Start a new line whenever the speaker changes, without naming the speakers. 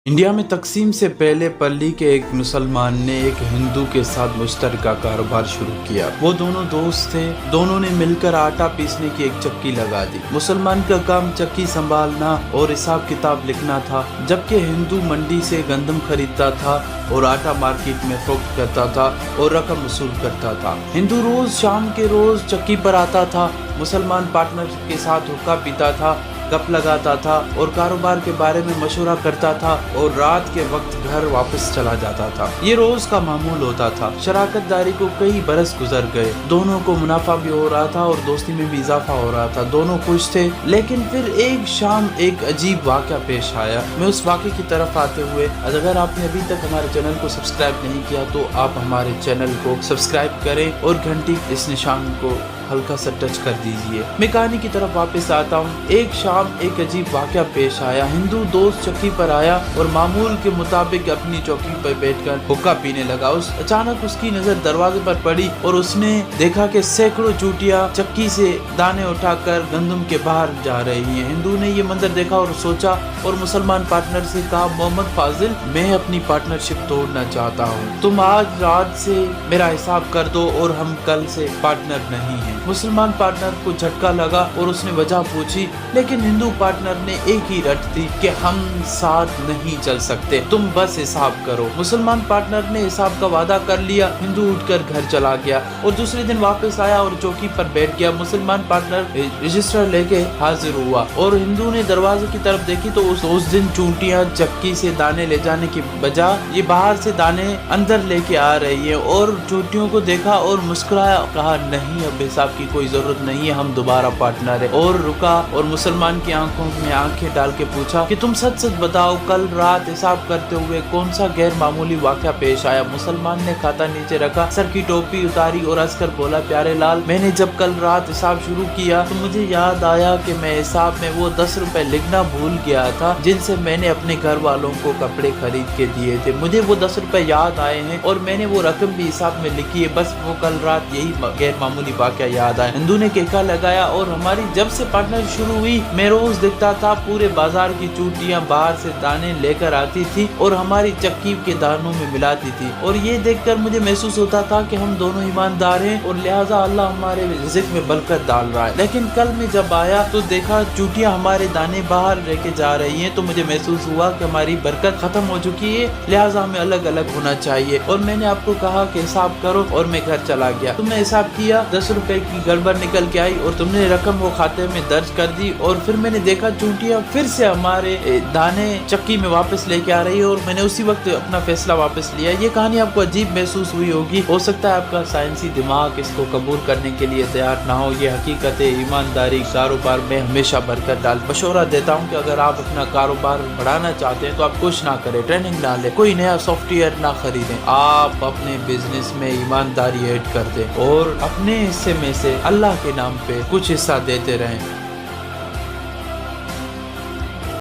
India में तकसीम से पहले पल्ली के एक मुसलमान ने एक हिंदू के साथ मुश्तरका कारोबार शुरू किया। वो दोनों दोस्त थे। दोनों ने मिलकर आटा पीसने की एक चक्की लगा दी। मुसलमान का काम चक्की संभालना और हिसाब किताब लिखना था, जबकि हिंदू मंडी से गंदम खरीदता था और आटा मार्केट में फरोख्त करता था और रकम वसूल करता था। हिंदू रोज शाम के रोज चक्की पर आता था। मुसलमान पार्टनर के साथ हुक्का पीता था, गप लगाता था और कारोबार के बारे में मशवरा करता था और रात के वक्त घर वापस चला जाता था। ये रोज का मामूल होता था। शराकत दारी को कई बरस गुजर गए। दोनों को मुनाफा भी हो रहा था और दोस्ती में भी इजाफा हो रहा था। दोनों खुश थे। लेकिन फिर एक शाम एक अजीब वाक़या पेश आया। मैं उस वाक़े की तरफ आते हुए, अगर आपने अभी तक हमारे चैनल को सब्सक्राइब नहीं किया तो आप हमारे चैनल को सब्सक्राइब करें और घंटी इस निशान को हल्का सा टच कर दीजिए। मैं कहानी की तरफ वापस आता हूँ। एक शाम एक अजीब वाक़या पेश आया। हिंदू दोस्त चौकी पर आया और मामूल के मुताबिक अपनी चौकी पर बैठकर हुक्का पीने लगा। अचानक उसकी नजर दरवाजे पर पड़ी और उसने देखा कि सैकड़ों चूटियां चक्की से दाने उठाकर गंदम के बाहर जा रही हैं। हिंदू ने ये मंजर देखा और सोचा और मुसलमान पार्टनर से कहा, मोहम्मद फाजिल, मैं अपनी पार्टनरशिप तोड़ना चाहता हूँ। तुम आज रात से मेरा हिसाब कर दो और हम कल से पार्टनर नहीं हैं। मुसलमान पार्टनर को झटका लगा और उसने वजह पूछी, लेकिन हिंदू पार्टनर ने एक ही रट दी कि हम साथ नहीं चल सकते, तुम बस हिसाब करो। मुसलमान पार्टनर ने हिसाब का वादा कर लिया। हिंदू उठकर घर चला गया और दूसरे दिन वापस आया और चौकी पर बैठ गया। मुसलमान पार्टनर रजिस्टर लेके हाजिर हुआ और हिंदू ने दरवाजे की तरफ देखी तो उस दिन चूंटियां चक्की से दाने ले जाने की बजाय ये बाहर से दाने अंदर लेके आ रही है और चूंटियों को देखा और मुस्कुराया, कहा, नहीं अब हिसाब की कोई जरूरत नहीं है, हम दोबारा पार्टनर है। और रुका और मुसलमान की आंखों में आंखें डाल के पूछा कि तुम सच सच बताओ, कल रात हिसाब करते हुए कौन सा गैर मामूली वाक़या पेश आया। मुसलमान ने खाता नीचे रखा, सर की टोपी उतारी और हंसकर बोला, प्यारे लाल, मैंने जब कल रात हिसाब शुरू किया तो मुझे याद आया कि मैं हिसाब में वो 10 रुपए लिखना भूल गया था जिनसे मैंने अपने घर वालों को कपड़े खरीद के दिए थे। मुझे वो 10 रुपए याद आए हैं और मैंने वो रकम भी हिसाब में लिखी है। बस वो कल रात यही गैर मामूली वाक़या याद आया। हिंदू ने केका लगाया और हमारी जब से पार्टनर शुरू हुई मैं रोज देखता था पूरे बाजार की चूटियां बाहर से दाने लेकर आती थी और हमारी चक्की के दानों में मिलाती थी और ये देखकर मुझे महसूस होता था कि हम दोनों ईमानदार हैं और लिहाजा अल्लाह हमारे रिज़्क़ में बरकत डाल रहा है। लेकिन कल मैं जब आया तो देखा चूटियां हमारे दाने बाहर लेके जा रही हैं तो मुझे महसूस हुआ कि हमारी बरकत खत्म हो चुकी है, लिहाजा हमें अलग अलग होना चाहिए। और मैंने आपको कहा कि हिसाब करो और मैं घर चला गया। तुमने हिसाब किया, 10 रुपए की गड़बड़ निकल के आई और तुमने रकम वो खाते में दर्ज कर दी और फिर मैंने देखा चूंटियां फिर से हमारे दाने चक्की में वापस लेके आ रही है और मैंने उसी वक्त अपना फैसला वापस लिया। ये कहानी आपको अजीब महसूस हुई होगी। हो सकता है आपका साइंसी दिमाग इसको कबूल करने के लिए तैयार ना हो। ये हकीकत है। ईमानदारी कारोबार में हमेशा बरकत डाल। मशवरा देता हूँ कि अगर आप अपना कारोबार बढ़ाना चाहते हैं तो आप कुछ ना करें, ट्रेनिंग ना ले, कोई नया सॉफ्टवेयर ना खरीदें। आप अपने बिजनेस में ईमानदारी ऐड कर दें और अपने हिस्से में से अल्लाह के नाम पे कुछ हिस्सा देते रहें।